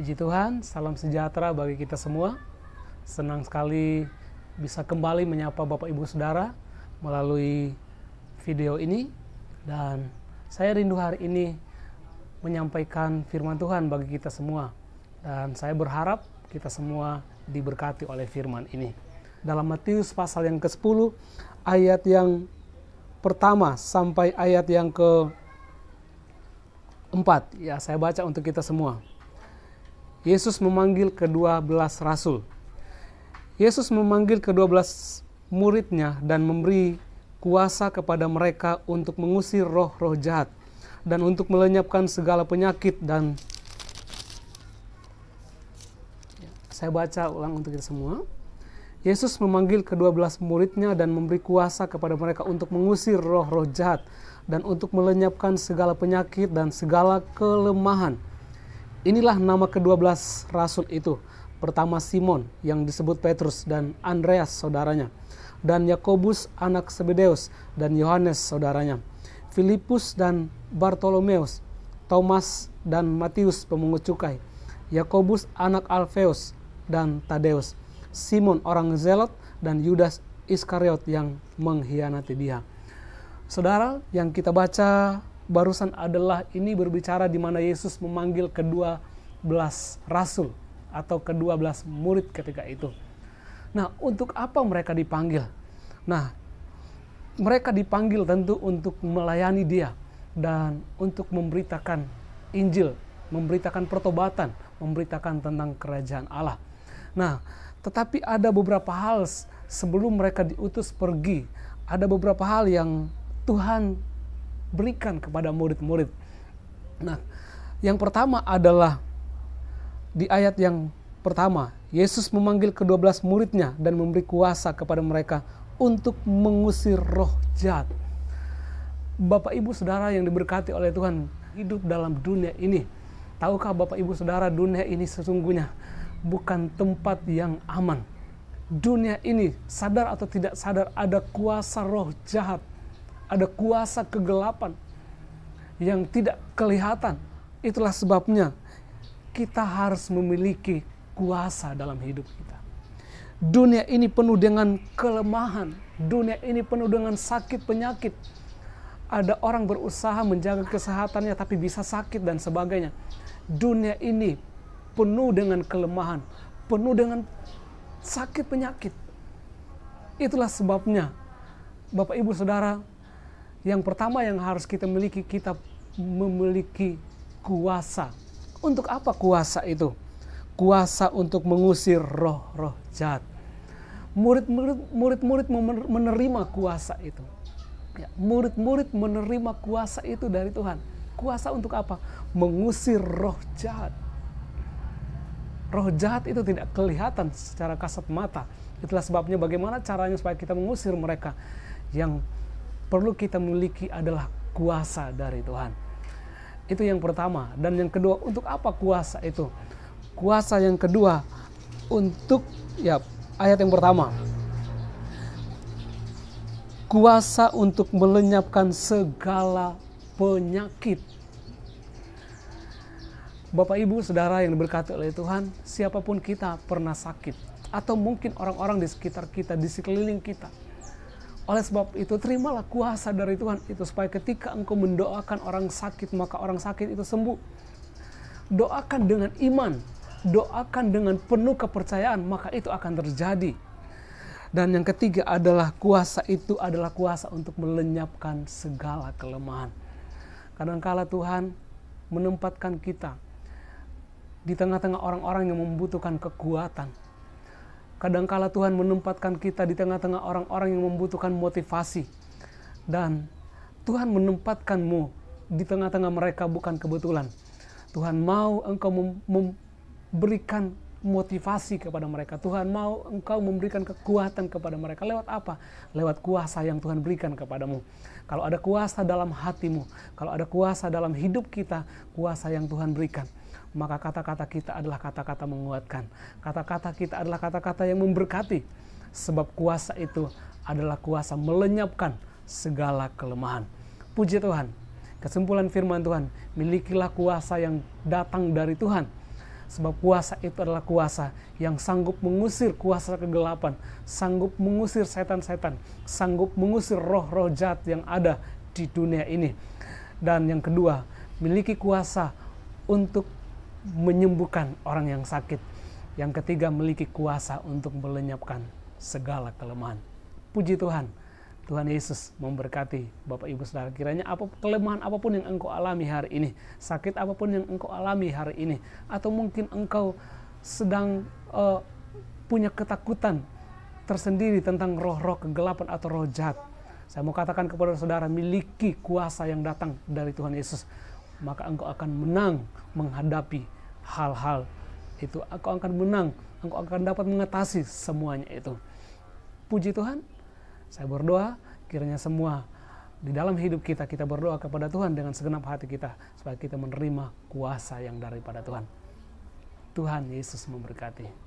Puji Tuhan, salam sejahtera bagi kita semua. Senang sekali bisa kembali menyapa Bapak Ibu Saudara melalui video ini. Dan saya rindu hari ini menyampaikan firman Tuhan bagi kita semua. Dan saya berharap kita semua diberkati oleh firman ini. Dalam Matius pasal yang ke-10, ayat yang pertama sampai ayat yang ke-4. Ya, saya baca untuk kita semua. Yesus memanggil ke-12 rasul. Yesus memanggil ke-12 muridnya dan memberi kuasa kepada mereka untuk mengusir roh-roh jahat dan untuk melenyapkan segala penyakit. Dan saya baca ulang untuk kita semua. Yesus memanggil ke-12 muridnya dan memberi kuasa kepada mereka untuk mengusir roh-roh jahat dan untuk melenyapkan segala penyakit dan segala kelemahan. Inilah nama ke-12 rasul itu. Pertama Simon yang disebut Petrus dan Andreas saudaranya, dan Yakobus anak Zebedeus dan Yohanes saudaranya, Filipus dan Bartolomeus, Thomas dan Matius pemungut cukai, Yakobus anak Alfeus dan Tadeus, Simon orang Zelot dan Yudas Iskariot yang mengkhianati dia. Saudara, yang kita baca barusan adalah ini berbicara di mana Yesus memanggil ke-12 rasul atau ke-12 murid ketika itu. Nah, untuk apa mereka dipanggil? Nah, mereka dipanggil tentu untuk melayani dia dan untuk memberitakan Injil, memberitakan pertobatan, memberitakan tentang kerajaan Allah. Nah, tetapi ada beberapa hal sebelum mereka diutus pergi, ada beberapa hal yang Tuhan berikan kepada murid-murid. Nah, yang pertama adalah di ayat yang pertama, Yesus memanggil ke-12 muridnya dan memberi kuasa kepada mereka untuk mengusir roh jahat. Bapak Ibu Saudara yang diberkati oleh Tuhan, hidup dalam dunia ini. Tahukah Bapak Ibu Saudara, dunia ini sesungguhnya bukan tempat yang aman. Dunia ini, sadar atau tidak sadar, ada kuasa roh jahat. Ada kuasa kegelapan yang tidak kelihatan. Itulah sebabnya kita harus memiliki kuasa dalam hidup kita. Dunia ini penuh dengan kelemahan. Dunia ini penuh dengan sakit penyakit. Ada orang berusaha menjaga kesehatannya tapi bisa sakit dan sebagainya. Dunia ini penuh dengan kelemahan, penuh dengan sakit penyakit. Itulah sebabnya Bapak Ibu Saudara, yang pertama yang harus kita miliki, kita memiliki kuasa. Untuk apa kuasa itu? Kuasa untuk mengusir roh-roh jahat. Murid-murid menerima kuasa itu. Ya, murid-murid menerima kuasa itu dari Tuhan. Kuasa untuk apa? Mengusir roh jahat. Roh jahat itu tidak kelihatan secara kasat mata. Itulah sebabnya bagaimana caranya supaya kita mengusir mereka. Yang perlu kita miliki adalah kuasa dari Tuhan. Itu yang pertama. Dan yang kedua, untuk apa kuasa itu? Kuasa yang kedua untuk, ya, ayat yang pertama. Kuasa untuk melenyapkan segala penyakit. Bapak Ibu Saudara yang diberkati oleh Tuhan, siapapun kita pernah sakit. Atau mungkin orang-orang di sekitar kita, di sekeliling kita. Oleh sebab itu, terimalah kuasa dari Tuhan itu supaya ketika engkau mendoakan orang sakit, maka orang sakit itu sembuh. Doakan dengan iman, doakan dengan penuh kepercayaan, maka itu akan terjadi. Dan yang ketiga adalah kuasa itu adalah kuasa untuk melenyapkan segala kelemahan. Kadangkala Tuhan menempatkan kita di tengah-tengah orang-orang yang membutuhkan kekuatan. Kadangkala Tuhan menempatkan kita di tengah-tengah orang-orang yang membutuhkan motivasi. Dan Tuhan menempatkanmu di tengah-tengah mereka bukan kebetulan. Tuhan mau engkau memberikan motivasi kepada mereka. Tuhan mau engkau memberikan kekuatan kepada mereka. Lewat apa? Lewat kuasa yang Tuhan berikan kepadamu. Kalau ada kuasa dalam hatimu, kalau ada kuasa dalam hidup kita, kuasa yang Tuhan berikan, maka kata-kata kita adalah kata-kata menguatkan. Kata-kata kita adalah kata-kata yang memberkati. Sebab kuasa itu adalah kuasa melenyapkan segala kelemahan. Puji Tuhan. Kesimpulan firman Tuhan, milikilah kuasa yang datang dari Tuhan. Sebab kuasa itu adalah kuasa yang sanggup mengusir kuasa kegelapan, sanggup mengusir setan-setan, sanggup mengusir roh-roh jahat yang ada di dunia ini. Dan yang kedua, memiliki kuasa untuk menyembuhkan orang yang sakit. Yang ketiga, memiliki kuasa untuk melenyapkan segala kelemahan. Puji Tuhan, Tuhan Yesus memberkati Bapak Ibu Saudara. Kiranya kelemahan apapun yang engkau alami hari ini, sakit apapun yang engkau alami hari ini, atau mungkin engkau sedang punya ketakutan tersendiri tentang roh-roh kegelapan atau roh jahat, saya mau katakan kepada saudara, miliki kuasa yang datang dari Tuhan Yesus, maka engkau akan menang menghadapi hal-hal itu. Engkau akan menang, engkau akan dapat mengatasi semuanya itu. Puji Tuhan. Saya berdoa kiranya semua di dalam hidup kita berdoa kepada Tuhan dengan segenap hati kita supaya kita menerima kuasa yang daripada Tuhan. Tuhan Yesus memberkati.